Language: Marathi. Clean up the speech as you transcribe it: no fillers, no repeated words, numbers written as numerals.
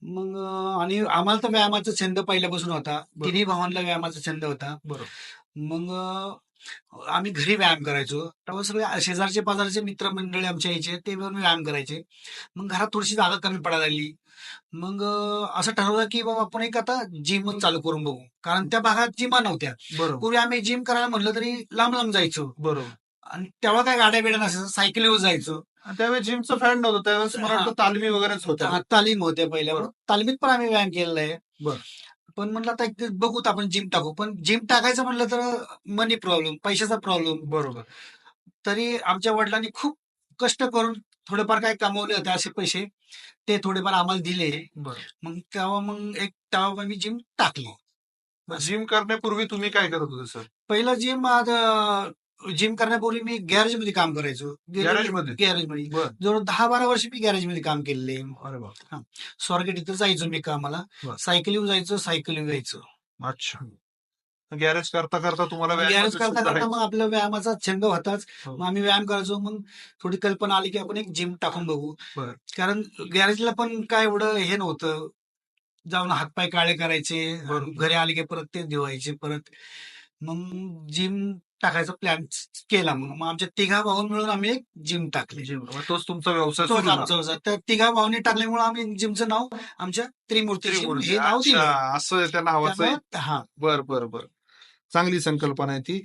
मग आणि आम्हाला तर व्यायामाचा छंद पहिल्यापासून होता. बरं. तिन्ही भावांना व्यायामाचा छंद होता. बरोबर. मग आम्ही घरी व्यायाम करायचो. तेव्हा सगळे शेजारचे पाजारचे मित्रमंडळी आमच्या यायचे, ते पण व्यायाम करायचे. मग घरात थोडीशी जागा कमी पडायला लागली. मग असं ठरवलं की बाबा आपण एक आता जिमच चालू करून बघू. कारण त्या भागात जिमा नव्हत्या. बरोबर. पूर्वी आम्ही जिम करायला म्हणलं तरी लांब लांब जायचो. बरोबर. आणि तेव्हा काय गाड्या बिड्या नसायचं, सायकलीवर जायचो. आणि त्यावेळेस जिमचं फॅड नव्हतं. त्यावेळेस मला वाटतं तालमी वगैरेच होत्या. तालीम होत्या पहिल्या. बरं. तालमीत पण आम्ही व्यायाम केलेला आहे. बरं. पण म्हणलं आता एक बघूत आपण जिम टाकू. पण जिम टाकायचं म्हणलं तर मनी प्रॉब्लेम, पैशाचा प्रॉब्लेम. बरोबर. तरी आमच्या वडिलांनी खूप कष्ट करून थोडेफार काही कमवले होते असे पैसे. ते थोडेफार आम्हाला दिले. बरं. तेव्हा मी जिम टाकली. जिम करण्यापूर्वी तुम्ही काय करत होते सर? पहिलं जिम करण्यापूर्वी मी गॅरेजमध्ये काम करायचो. गॅरेजमध्ये? गॅरेजमध्ये. बरं. जवळ 10-12 वर्ष मी गॅरेजमध्ये काम केलेलं आहे. अरे बाप! स्वारगेट इथं जायचो मी कामाला. बरं. सायकलीवर जायचो, सायकलीवर यायचो. अच्छा. गॅरेज करता करता तुम्हाला गॅरेज व्यायामाची करता सुद्धा करता मग आपल्या व्यायामाचा छंद होताच. हो. मग आम्ही व्यायाम करायचो. मग थोडी कल्पना आली की आपण एक जिम टाकून बघू. बरं. कारण गॅरेजला पण काय एवढं हे नव्हतं. जाऊन हातपाय काळे करायचे. बरोबर. घरी आले की परत ते धुवायचे परत. मग जिम टाकायचा प्लॅन केला. मग आमच्या तिघा भाऊ मिळून आम्ही एक जिम टाकली. जिम. तोच तुमचा व्यवसाय तोच सुरू झाला. आमचा होता. त्या तिघा भावांनी टाकल्यामुळे आम्ही जिमचं नाव आमच्या त्रिमूर्ती जिम त्रिमूर्ती. हे नाव दिलं. अच्छा, असं त्या नावाचं आहे. त्यामुळं बर बर बर. चांगली संकल्पना आहे ती.